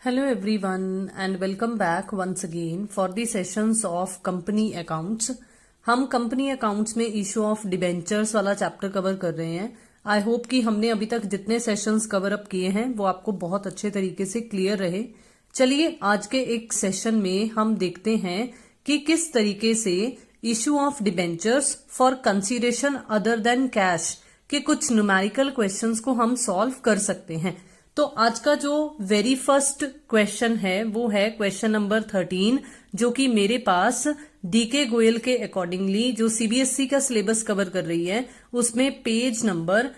Hello everyone and welcome back once again for the sessions of company accounts। हम company accounts में issue of debentures वाला chapter cover कर रहे हैं। I hope कि हमने अभी तक जितने सेशंस कवर अप किए हैं वो आपको बहुत अच्छे तरीके से क्लियर रहे। चलिए आज के एक सेशन में हम देखते हैं कि किस तरीके से issue of debentures for consideration other than cash के कुछ न्यूमेरिकल क्वेश्चंस को हम सॉल्व कर सकते हैं। तो आज का जो वेरी फर्स्ट क्वेश्चन है वो है क्वेश्चन नंबर 13, जो कि मेरे पास डीके गोयल के अकॉर्डिंगली जो सीबीएसई का सिलेबस कवर कर रही है उसमें पेज नंबर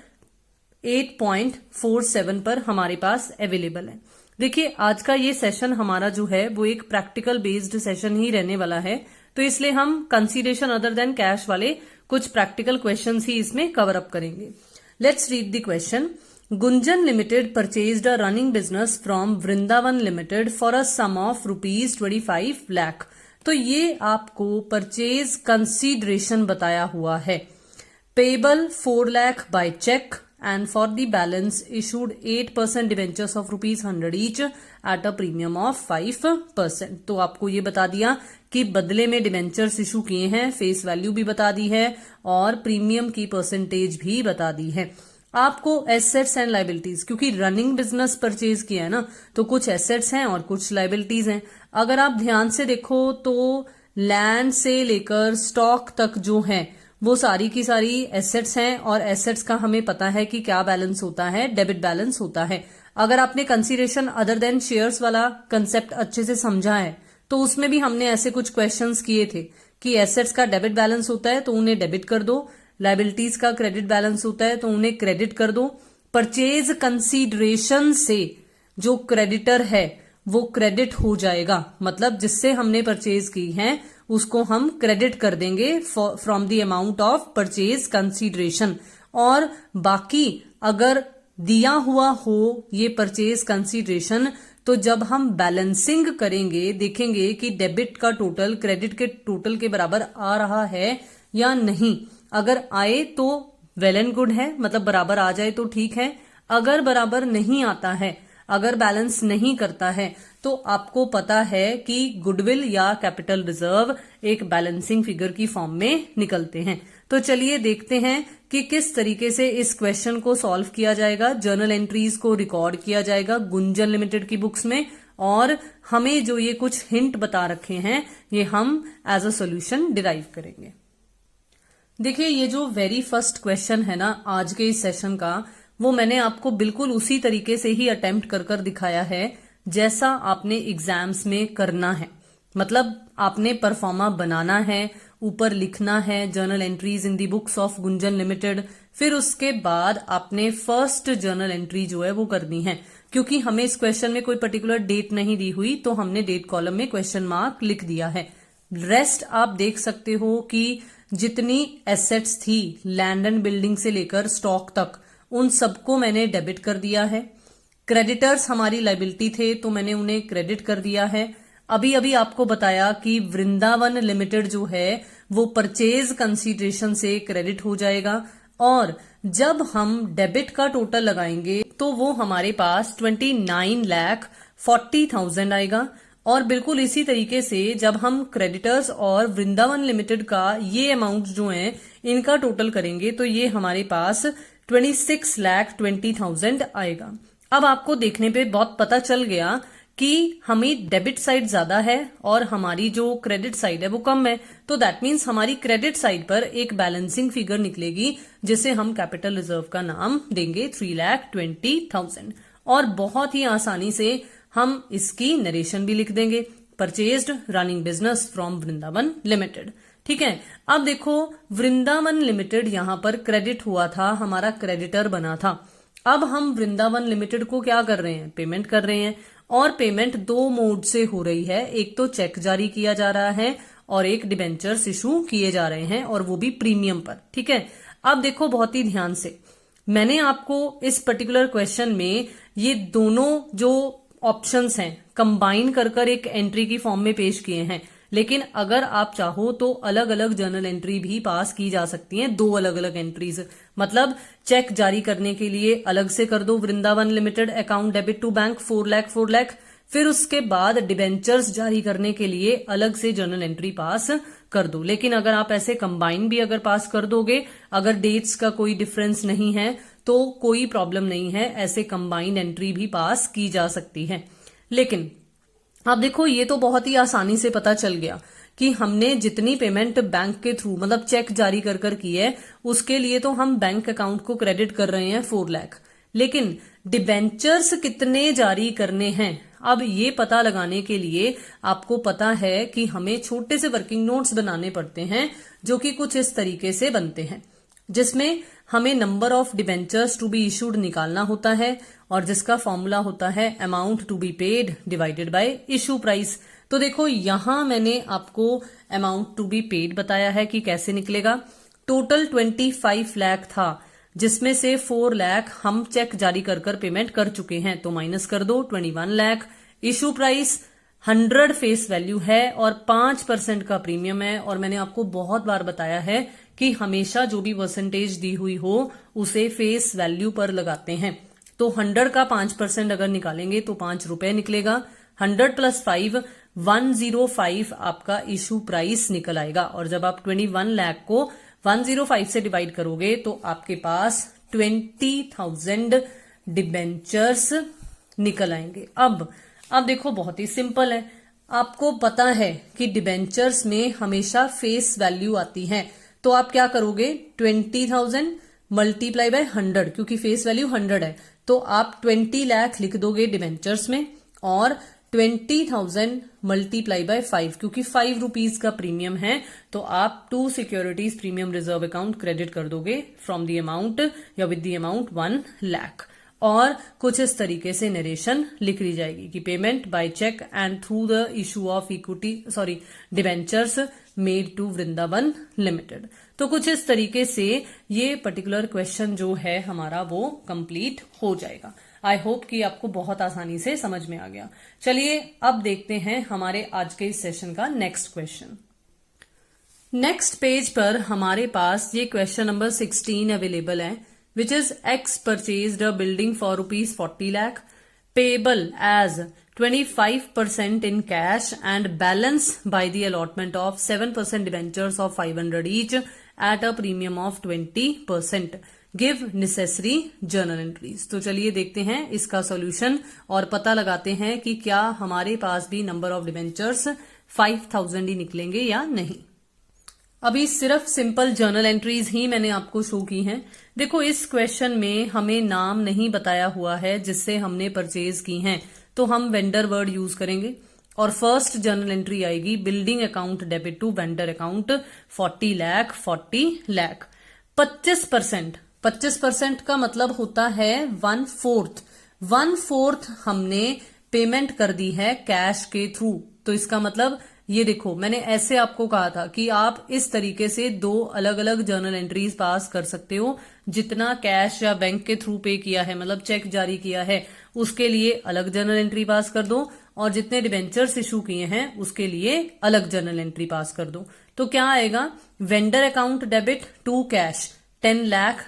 8.47 पर हमारे पास अवेलेबल है। देखिए आज का ये सेशन हमारा जो है वो एक प्रैक्टिकल बेस्ड सेशन ही रहने वाला है, तो इसलिए हम कंसीडरेशन अदर देन कैश वाले कुछ प्रैक्टिकल क्वेश्चंस ही इसमें कवर अप करेंगे। Let's read the question. Gunjan Limited purchased a running business from Vrindavan Limited for a sum of ₹25 lakh। तो ये आपको परचेज कंसीडरेशन बताया हुआ है। Payable 4 lakh by check and for the balance issued 8% debentures of ₹100 each at a premium of 5%। तो आपको ये बता दिया कि बदले में डिबेंचर्स इशू किए हैं, फेस वैल्यू भी बता दी है और प्रीमियम की परसेंटेज भी बता दी है। आपको एसेट्स एंड लाइबिलिटीज, क्योंकि रनिंग बिजनेस परचेज किया है ना, तो कुछ एसेट्स हैं और कुछ लाइबिलिटीज हैं। अगर आप ध्यान से देखो तो लैंड से लेकर स्टॉक तक जो है वो सारी की सारी एसेट्स हैं और एसेट्स का हमें पता है कि क्या बैलेंस होता है, डेबिट बैलेंस होता है। अगर आपने कंसीडरेशन अदर देन शेयर्स वाला कंसेप्ट अच्छे से समझा है तो उसमें भी हमने ऐसे कुछ क्वेश्चंस किए थे कि एसेट्स का डेबिट बैलेंस होता है तो उन्हें डेबिट कर दो, लाइबिलिटीज का क्रेडिट बैलेंस होता है तो उन्हें क्रेडिट कर दो। परचेज कंसीडरेशन से जो क्रेडिटर है वो क्रेडिट हो जाएगा, मतलब जिससे हमने परचेज की है उसको हम क्रेडिट कर देंगे from the amount of purchase consideration. और बाकी अगर दिया हुआ हो ये परचेज कंसीडरेशन तो जब हम बैलेंसिंग करेंगे देखेंगे कि डेबिट का टोटल क्रेडिट के टोटल के बराबर आ रहा है या नहीं। अगर आए तो वेल एंड गुड है, मतलब बराबर आ जाए तो ठीक है। अगर बराबर नहीं आता है, अगर बैलेंस नहीं करता है तो आपको पता है कि गुडविल या कैपिटल रिजर्व एक बैलेंसिंग फिगर की फॉर्म में निकलते हैं। तो चलिए देखते हैं कि किस तरीके से इस क्वेश्चन को सॉल्व किया जाएगा। जर्नल एंट्रीज को रिकॉर्ड किया जाएगा गुंजन लिमिटेड की बुक्स में और हमें जो ये कुछ हिंट बता रखे हैं ये हम एज अ सोल्यूशन डिराइव करेंगे। देखिए ये जो वेरी फर्स्ट क्वेश्चन है ना आज के इस सेशन का, वो मैंने आपको बिल्कुल उसी तरीके से ही अटेम्प्ट कर दिखाया है जैसा आपने एग्जाम्स में करना है। मतलब आपने परफॉर्मा बनाना है, ऊपर लिखना है journal entries in the books of Gunjan limited, फिर उसके बाद आपने फर्स्ट जर्नल एंट्री जो है वो करनी है। क्योंकि हमें इस क्वेश्चन में कोई पर्टिकुलर डेट नहीं दी हुई तो हमने डेट कॉलम में क्वेश्चन मार्क लिख दिया है। रेस्ट आप देख सकते हो कि जितनी एसेट्स थी लैंड एंड बिल्डिंग से लेकर स्टॉक तक उन सबको मैंने डेबिट कर दिया है। क्रेडिटर्स हमारी लाइबिलिटी थे तो मैंने उन्हें क्रेडिट कर दिया है। अभी अभी आपको बताया कि वृंदावन लिमिटेड जो है वो परचेज कंसीडरेशन से क्रेडिट हो जाएगा और जब हम डेबिट का टोटल लगाएंगे तो वो हमारे पास 29,40,000 आएगा। और बिल्कुल इसी तरीके से जब हम क्रेडिटर्स और वृंदावन लिमिटेड का ये अमाउंट जो है इनका टोटल करेंगे तो ये हमारे पास 26,20,000 आएगा। अब आपको देखने पे बहुत पता चल गया कि हमें डेबिट साइड ज्यादा है और हमारी जो क्रेडिट साइड है वो कम है। तो दैट मीन्स हमारी क्रेडिट साइड पर एक बैलेंसिंग फिगर निकलेगी जिसे हम कैपिटल रिजर्व का नाम देंगे 3,20,000। और बहुत ही आसानी से हम इसकी नरेशन भी लिख देंगे, purchased running business from Vrindavan limited. ठीक है, अब देखो वृंदावन लिमिटेड यहां पर क्रेडिट हुआ था, हमारा क्रेडिटर बना था। अब हम वृंदावन लिमिटेड को क्या कर रहे हैं, पेमेंट कर रहे हैं। और पेमेंट दो मोड से हो रही है, एक तो चेक जारी किया जा रहा है और एक डिबेंचर्स इशू किए जा रहे हैं और वो भी प्रीमियम पर। ठीक है, अब देखो बहुत ही ध्यान से मैंने आपको इस पर्टिकुलर क्वेश्चन में ये दोनों जो ऑप्शंस हैं कंबाइन कर एक एंट्री की फॉर्म में पेश किए हैं। लेकिन अगर आप चाहो तो अलग अलग जर्नल एंट्री भी पास की जा सकती हैं, दो अलग अलग एंट्रीज। मतलब चेक जारी करने के लिए अलग से कर दो Vrindavan limited account debit to bank 4 lakh 4 lakh, फिर उसके बाद डिबेंचर्स जारी करने के लिए अलग से जर्नल एंट्री पास कर दो। लेकिन अगर आप ऐसे कंबाइन भी अगर पास कर दोगे, अगर डेट्स का कोई डिफरेंस नहीं है तो कोई प्रॉब्लम नहीं है, ऐसे कंबाइंड एंट्री भी पास की जा सकती है। लेकिन अब देखो, ये तो बहुत ही आसानी से पता चल गया कि हमने जितनी पेमेंट बैंक के थ्रू मतलब चेक जारी कर की है, उसके लिए तो हम बैंक अकाउंट को क्रेडिट कर रहे हैं 4 लाख। लेकिन डिबेंचर्स कितने जारी करने हैं, अब ये पता लगाने के लिए आपको पता है कि हमें छोटे से वर्किंग नोट्स बनाने पड़ते हैं, जो कि कुछ इस तरीके से बनते हैं, जिसमें हमें number of debentures to be issued निकालना होता है और जिसका फॉर्मूला होता है amount to be paid divided by issue price. तो देखो, यहां मैंने आपको अमाउंट टू बी पेड बताया है कि कैसे निकलेगा। टोटल 25 लाख था, जिसमें से 4 लाख हम चेक जारी कर पेमेंट कर चुके हैं, तो माइनस कर दो 21 lakh. Issue price 100 face value है और 5% का प्रीमियम है। और मैंने आपको बहुत बार बताया है कि हमेशा जो भी परसेंटेज दी हुई हो उसे फेस वैल्यू पर लगाते हैं। तो 100 का 5% अगर निकालेंगे तो 5 रुपए निकलेगा। 100 + 5 105 आपका इशू प्राइस निकल आएगा। और जब आप 21 लाख को 105 से डिवाइड करोगे तो आपके पास 20,000 डिबेंचर्स निकल आएंगे। अब देखो, बहुत ही सिंपल है। आपको पता है कि डिबेंचर्स में हमेशा फेस वैल्यू आती है, तो आप क्या करोगे, 20,000 मल्टीप्लाई बाय 100, क्योंकि फेस वैल्यू 100 है, तो आप 20 लाख लिख दोगे डिबेंचर्स में और 20,000 मल्टीप्लाई बाय 5, क्योंकि 5 रुपीज का प्रीमियम है, तो आप 2 securities premium reserve account credit कर दोगे फ्रॉम दी अमाउंट या विद दी अमाउंट 1 लाख। और कुछ इस तरीके से नरेशन लिख ली जाएगी कि payment by cheque and through the issue of debentures made to Vrindavan limited. तो कुछ इस तरीके से ये पर्टिकुलर क्वेश्चन जो है हमारा वो कंप्लीट हो जाएगा। आई होप कि आपको बहुत आसानी से समझ में आ गया। चलिए अब देखते हैं हमारे आज के इस सेशन का नेक्स्ट क्वेश्चन। नेक्स्ट पेज पर हमारे पास ये क्वेश्चन नंबर 16 अवेलेबल है, which is X purchased a building for rupees 40 lakh, payable as 25% in cash and balance by the allotment of 7% debentures of 500 each at a premium of 20%. Give necessary journal entries. तो चलिए देखते हैं इसका solution और पता लगाते हैं कि क्या हमारे पास भी नंबर ऑफ डिबेंचर्स 5,000 ही निकलेंगे या नहीं। अभी सिर्फ सिंपल जर्नल एंट्रीज ही मैंने आपको शो की हैं। देखो, इस क्वेश्चन में हमें नाम नहीं बताया हुआ है जिससे हमने परचेज की हैं, तो हम वेंडर वर्ड यूज करेंगे और फर्स्ट जर्नल एंट्री आएगी building account debit to vendor account 40 lakh 25% का मतलब होता है 1/4 हमने पेमेंट कर दी है कैश के थ्रू। तो इसका मतलब ये देखो, मैंने ऐसे आपको कहा था कि आप इस तरीके से 2 अलग अलग जर्नल एंट्रीज पास कर सकते हो। जितना कैश या बैंक के थ्रू पे किया है, मतलब चेक जारी किया है, उसके लिए अलग जर्नल एंट्री पास कर दो और जितने डिबेंचर्स इशू किए हैं उसके लिए अलग जर्नल एंट्री पास कर दो। तो क्या आएगा, vendor account debit to cash 10 lakh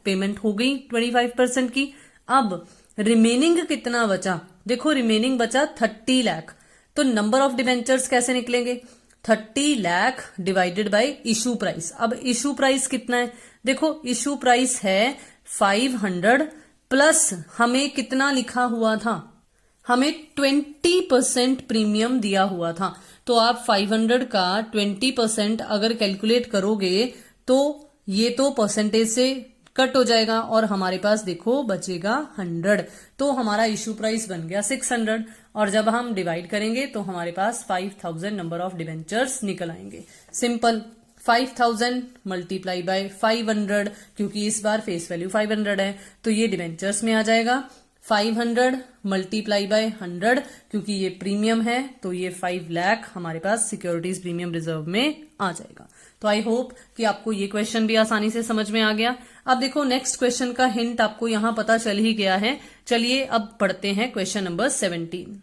payment हो गई 25% की। अब रिमेनिंग कितना बचा, देखो रिमेनिंग बचा 30 लाख। तो नंबर ऑफ डिबेंचर्स कैसे निकलेंगे, 30 lakh divided by issue price. अब इशू प्राइस कितना है, देखो इशू प्राइस है 500 प्लस हमें कितना लिखा हुआ था, हमें 20% प्रीमियम दिया हुआ था। तो आप 500 का 20% अगर कैलकुलेट करोगे तो ये तो परसेंटेज से कट हो जाएगा और हमारे पास देखो बचेगा 100। तो हमारा इशू प्राइस बन गया 600 और जब हम डिवाइड करेंगे तो हमारे पास 5,000 नंबर ऑफ डिबेंचर्स निकल आएंगे। सिंपल, 5,000 मल्टीप्लाई बाय 500, क्योंकि इस बार फेस वैल्यू 500 है तो ये डिबेंचर्स में आ जाएगा। 500 मल्टीप्लाई बाय 100, क्योंकि ये प्रीमियम है तो ये 5 लाख हमारे पास सिक्योरिटीज प्रीमियम रिजर्व में आ जाएगा। तो आई होप कि आपको ये क्वेश्चन भी आसानी से समझ में आ गया। अब देखो, नेक्स्ट क्वेश्चन का हिंट आपको यहां पता चल ही गया है। चलिए अब पढ़ते हैं question number 17।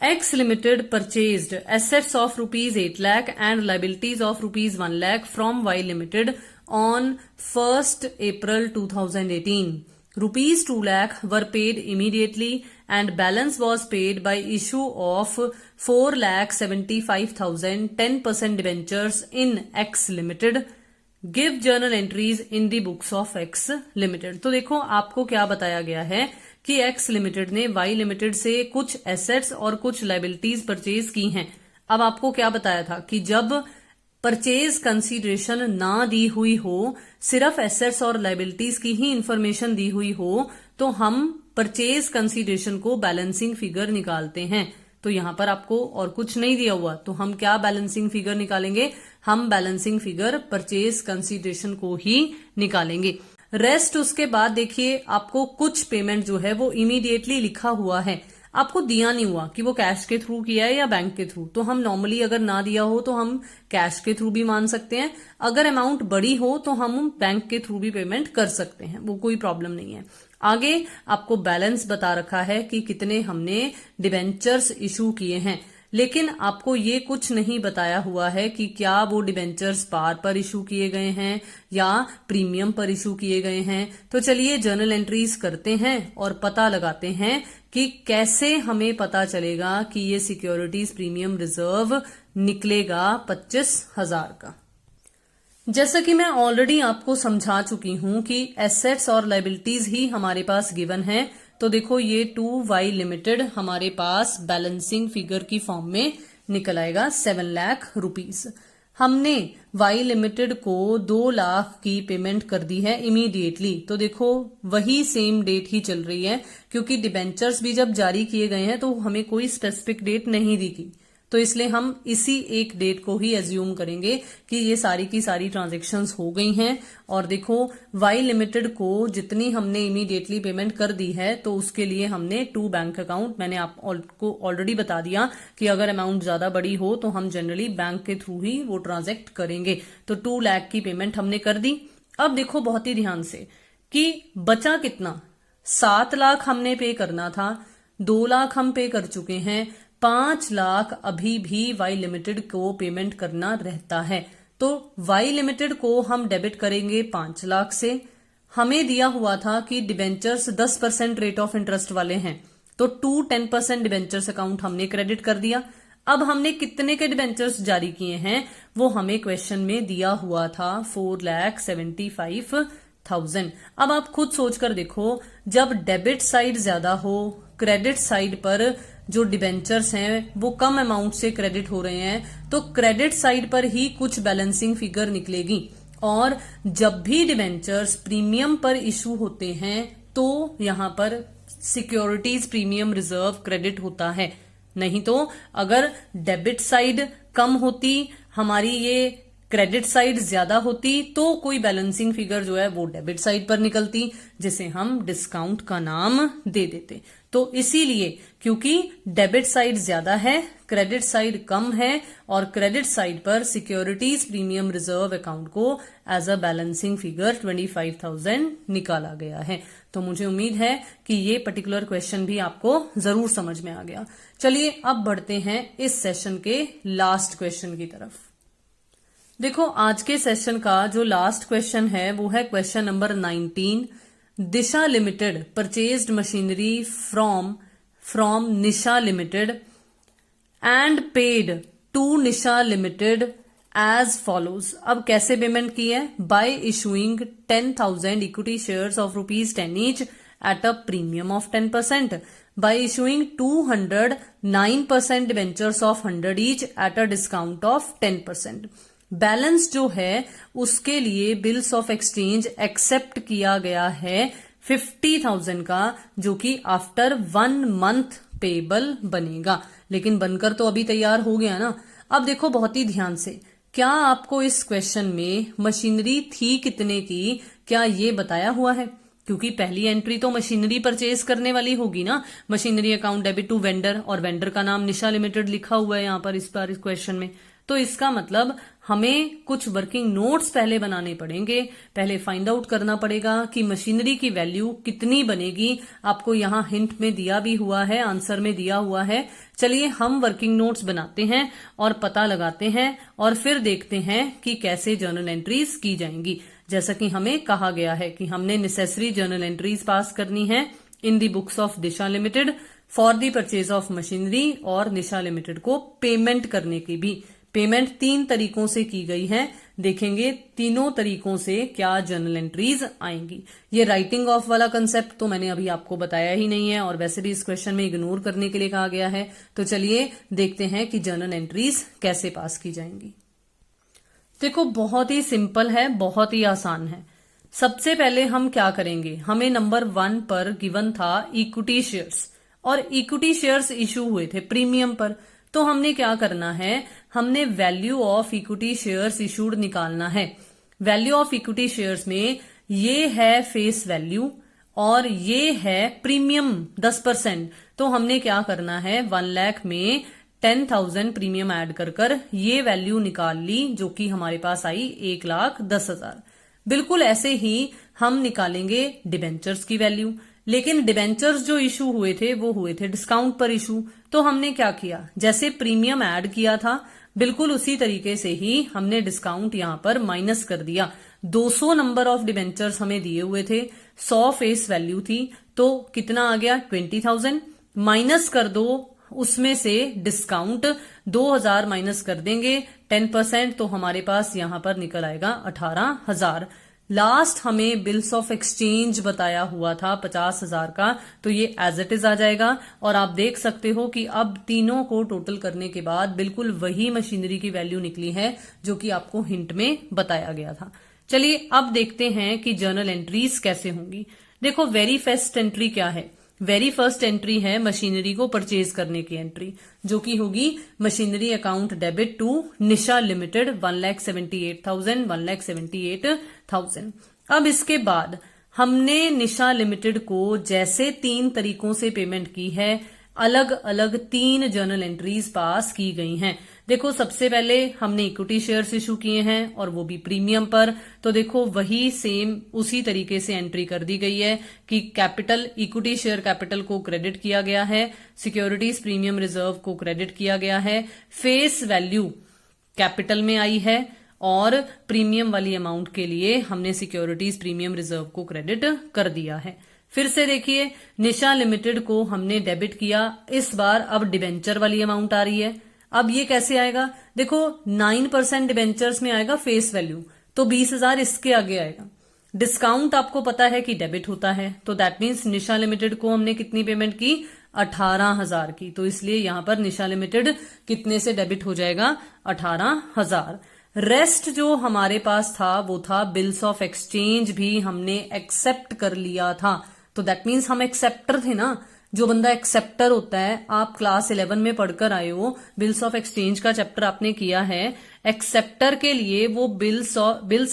X Limited purchased assets of rupees 8 lakh and liabilities of rupees 1 lakh from Y Limited on 1st April 2018. rupees 2 lakh were paid immediately and balance was paid by issue of 4,75,000 10% debentures in X Limited. Give journal entries in the books of X Limited. तो देखो आपको क्या बताया गया है कि X Limited ने Y Limited से कुछ एसेट्स और कुछ लाइबिलिटीज परचेज की हैं। अब आपको क्या बताया था कि जब परचेज कंसीडरेशन ना दी हुई हो, सिर्फ एसेट्स और लाइबिलिटीज की ही इंफॉर्मेशन दी हुई हो, तो हम परचेज कंसीडरेशन को बैलेंसिंग फिगर निकालते हैं। तो यहां पर आपको और कुछ नहीं दिया हुआ, तो हम क्या बैलेंसिंग फिगर निकालेंगे? हम बैलेंसिंग फिगर परचेज कंसीडरेशन को ही निकालेंगे। रेस्ट उसके बाद देखिए आपको कुछ पेमेंट जो है वो इमीडिएटली लिखा हुआ है, आपको दिया नहीं हुआ कि वो कैश के थ्रू किया है या बैंक के थ्रू। तो हम नॉर्मली अगर ना दिया हो तो हम कैश के थ्रू भी मान सकते हैं, अगर अमाउंट बड़ी हो तो हम बैंक के थ्रू भी पेमेंट कर सकते हैं, वो कोई प्रॉब्लम नहीं है। आगे आपको बैलेंस बता रखा है कि कितने हमने डिबेंचर्स इशू किए हैं, लेकिन आपको ये कुछ नहीं बताया हुआ है कि क्या वो डिबेंचर्स पार पर इशू किए गए हैं या प्रीमियम पर इशू किए गए हैं। तो चलिए जर्नल एंट्रीज करते हैं और पता लगाते हैं कि कैसे हमें पता चलेगा कि ये सिक्योरिटीज प्रीमियम रिजर्व निकलेगा 25,000 का। जैसा कि मैं ऑलरेडी आपको समझा चुकी हूं कि एसेट्स और लाइबिलिटीज ही हमारे पास गिवन है। तो देखो ये 2Y लिमिटेड हमारे पास बैलेंसिंग फिगर की फॉर्म में निकल आएगा 7 लाख रुपीस। हमने Y लिमिटेड को 2 लाख की पेमेंट कर दी है इमीडिएटली। तो देखो वही सेम डेट ही चल रही है, क्योंकि डिबेंचर्स भी जब जारी किए गए हैं तो हमें कोई स्पेसिफिक डेट नहीं दी थी, तो इसलिए हम इसी एक डेट को ही एज्यूम करेंगे कि ये सारी की सारी ट्रांजैक्शंस हो गई हैं। और देखो Y लिमिटेड को जितनी हमने इमीडिएटली पेमेंट कर दी है तो उसके लिए हमने 2 बैंक अकाउंट, मैंने आपको ऑलरेडी बता दिया कि अगर अमाउंट ज्यादा बड़ी हो तो हम जनरली बैंक के थ्रू ही वो ट्रांजैक्ट करेंगे। तो 2 लाख की पेमेंट हमने कर दी। अब देखो बहुत ही ध्यान से कि बचा कितना, 7 लाख हमने पे करना था, 2 लाख हम पे कर चुके हैं, 5 लाख अभी भी Y लिमिटेड को पेमेंट करना रहता है। तो Y लिमिटेड को हम डेबिट करेंगे 5 लाख से। हमें दिया हुआ था कि डिबेंचर्स 10% रेट ऑफ इंटरेस्ट वाले हैं, तो 10% डिबेंचर्स अकाउंट हमने क्रेडिट कर दिया। अब हमने कितने के डिबेंचर्स जारी किए हैं वो हमें क्वेश्चन में दिया हुआ था 4,75,000। अब आप खुद सोचकर देखो, जब डेबिट साइड ज्यादा हो, क्रेडिट साइड पर जो डिबेंचर्स हैं वो कम अमाउंट से क्रेडिट हो रहे हैं, तो क्रेडिट साइड पर ही कुछ बैलेंसिंग फिगर निकलेगी। और जब भी डिबेंचर्स प्रीमियम पर इशू होते हैं तो यहां पर सिक्योरिटीज प्रीमियम रिजर्व क्रेडिट होता है। नहीं तो अगर डेबिट साइड कम होती, हमारी ये क्रेडिट साइड ज्यादा होती, तो कोई बैलेंसिंग फिगर जो है वो डेबिट साइड पर निकलती, जिसे हम डिस्काउंट का नाम दे देते। तो इसीलिए क्योंकि डेबिट साइड ज्यादा है, क्रेडिट साइड कम है, और क्रेडिट साइड पर सिक्योरिटीज प्रीमियम रिजर्व अकाउंट को एज अ बैलेंसिंग फिगर 25,000 निकाला गया है। तो मुझे उम्मीद है कि ये पर्टिकुलर क्वेश्चन भी आपको जरूर समझ में आ गया। चलिए अब बढ़ते हैं इस सेशन के लास्ट क्वेश्चन की तरफ। देखो आज के सेशन का जो लास्ट क्वेश्चन है वो है question number 19। Disha limited purchased machinery from Nisha limited and paid to Nisha limited as follows. अब कैसे पेमेंट की है? By issuing 10,000 equity shares of ₹10 each at a premium of 10%, by issuing 209% debentures of 100 each at a discount of 10%। Balance जो है उसके लिए bills of exchange accept किया गया है 50,000 का, जो कि आफ्टर 1 मंथ पेबल बनेगा। लेकिन बनकर तो अभी तैयार हो गया ना। अब देखो बहुत ही ध्यान से, क्या आपको इस क्वेश्चन में मशीनरी थी कितने की, क्या ये बताया हुआ है? क्योंकि पहली एंट्री तो मशीनरी परचेज करने वाली होगी ना, machinery account debit to vendor, और वेंडर का नाम निशा लिमिटेड लिखा हुआ है यहाँ पर इस क्वेश्चन में। तो इसका मतलब हमें कुछ वर्किंग नोट्स पहले बनाने पड़ेंगे, पहले फाइंड आउट करना पड़ेगा कि मशीनरी की वैल्यू कितनी बनेगी। आपको यहाँ हिंट में दिया भी हुआ है, आंसर में दिया हुआ है। चलिए हम वर्किंग नोट्स बनाते हैं और पता लगाते हैं और फिर देखते हैं कि कैसे जर्नल एंट्रीज की जाएंगी। जैसा कि हमें कहा गया है कि हमने नेसेसरी जर्नल एंट्रीज पास करनी है in the books of Disha limited for the purchase of machinery, और निशा लिमिटेड को पेमेंट करने की भी पेमेंट 3 तरीकों से की गई है। देखेंगे तीनों तरीकों से क्या जर्नल एंट्रीज आएंगी। ये राइटिंग ऑफ वाला कंसेप्ट तो मैंने अभी आपको बताया ही नहीं है, और वैसे भी इस क्वेश्चन में इग्नोर करने के लिए कहा गया है। तो चलिए देखते हैं कि जर्नल एंट्रीज कैसे पास की जाएंगी। देखो बहुत ही सिंपल है, बहुत ही आसान है। सबसे पहले हम क्या करेंगे, हमें नंबर 1 पर गिवन था इक्विटी शेयर्स, और इक्विटी शेयर्स इशू हुए थे प्रीमियम पर। तो हमने क्या करना है, हमने value of equity shares issued निकालना है। वैल्यू ऑफ इक्विटी शेयर्स में ये है फेस वैल्यू और ये है प्रीमियम 10%। तो हमने क्या करना है, 1 लाख में 10,000 प्रीमियम ऐड कर ये वैल्यू निकाल ली, जो कि हमारे पास आई 1,10,000। बिल्कुल ऐसे ही हम निकालेंगे डिबेंचर्स की वैल्यू, लेकिन डिबेंचर्स जो इशू हुए थे वो हुए थे डिस्काउंट पर इशू। तो हमने क्या किया, जैसे प्रीमियम ऐड किया था बिल्कुल उसी तरीके से ही हमने डिस्काउंट यहां पर माइनस कर दिया। 200 नंबर ऑफ डिबेंचर्स हमें दिए हुए थे, 100 फेस वैल्यू थी, तो कितना आ गया 20,000। माइनस कर दो उसमें से डिस्काउंट, 2,000 माइनस कर देंगे 10%, तो हमारे पास यहां पर निकल आएगा 18,000। लास्ट हमें बिल्स ऑफ एक्सचेंज बताया हुआ था 50,000 का, तो ये एज इट इज आ जाएगा। और आप देख सकते हो कि अब तीनों को टोटल करने के बाद बिल्कुल वही मशीनरी की वैल्यू निकली है जो कि आपको हिंट में बताया गया था। चलिए अब देखते हैं कि जर्नल एंट्रीज कैसे होंगी। देखो वेरी फर्स्ट एंट्री क्या है, वेरी फर्स्ट एंट्री है मशीनरी को परचेज करने की एंट्री, जो कि होगी machinery account debit to Nisha limited 1,78,000 1,78,000। अब इसके बाद हमने निशा लिमिटेड को जैसे 3 तरीकों से पेमेंट की है, अलग अलग 3 जर्नल एंट्रीज पास की गई हैं। देखो सबसे पहले हमने इक्विटी शेयर्स इशू किए हैं और वो भी प्रीमियम पर। तो देखो वही सेम उसी तरीके से एंट्री कर दी गई है कि कैपिटल इक्विटी शेयर कैपिटल को क्रेडिट किया गया है, सिक्योरिटीज प्रीमियम रिजर्व को क्रेडिट किया गया है, फेस वैल्यू कैपिटल में आई है, और प्रीमियम वाली अमाउंट के लिए हमने सिक्योरिटीज प्रीमियम रिजर्व को क्रेडिट कर दिया है। फिर से देखिए निशा लिमिटेड को हमने डेबिट किया, इस बार अब डिबेंचर वाली अमाउंट आ रही है। अब ये कैसे आएगा, देखो 9% डिबेंचर्स में आएगा फेस वैल्यू, तो 20,000 इसके आगे आएगा। डिस्काउंट आपको पता है कि डेबिट होता है, तो दैट मीन्स निशा लिमिटेड को हमने कितनी पेमेंट की, 18,000 की। तो इसलिए यहां पर निशा लिमिटेड कितने से डेबिट हो जाएगा, 18,000। रेस्ट जो हमारे पास था वो था बिल्स ऑफ एक्सचेंज भी हमने एक्सेप्ट कर लिया था। तो दैट मीन्स हम एक्सेप्टर थे ना, जो बंदा एक्सेप्टर होता है, आप क्लास 11 में पढ़कर आए हो, बिल्स ऑफ एक्सचेंज का चैप्टर आपने किया है। एक्सेप्टर के लिए वो बिल्स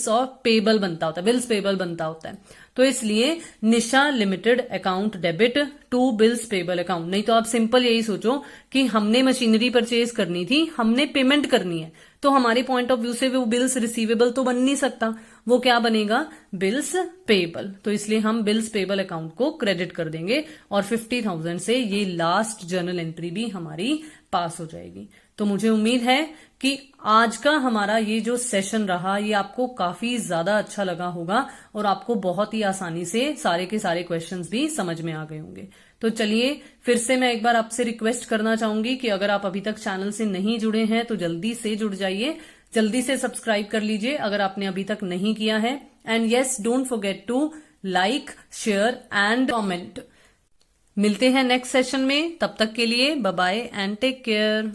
ऑफ पेबल बनता होता है, बिल्स पेबल बनता होता है। तो इसलिए Nisha limited account debit to bills payable account. नहीं तो आप सिंपल यही सोचो कि हमने मशीनरी परचेज करनी थी, हमने पेमेंट करनी है, तो हमारे पॉइंट ऑफ व्यू से वो बिल्स रिसीवेबल तो बन नहीं सकता, वो क्या बनेगा, बिल्स पेबल। तो इसलिए हम बिल्स पेबल अकाउंट को क्रेडिट कर देंगे और 50,000 से ये लास्ट जर्नल एंट्री भी हमारी पास हो जाएगी। तो मुझे उम्मीद है कि आज का हमारा ये जो सेशन रहा ये आपको काफी ज्यादा अच्छा लगा होगा और आपको बहुत ही आसानी से सारे के सारे क्वेश्चंस भी समझ में आ गए होंगे। तो चलिए फिर से मैं एक बार आपसे रिक्वेस्ट करना चाहूंगी कि अगर आप अभी तक चैनल से नहीं जुड़े हैं तो जल्दी से जुड़ जाइए, जल्दी से सब्सक्राइब कर लीजिए अगर आपने अभी तक नहीं किया है। And yes, don't forget to like, share and comment. मिलते हैं नेक्स्ट सेशन में, तब तक के लिए bye bye and take care.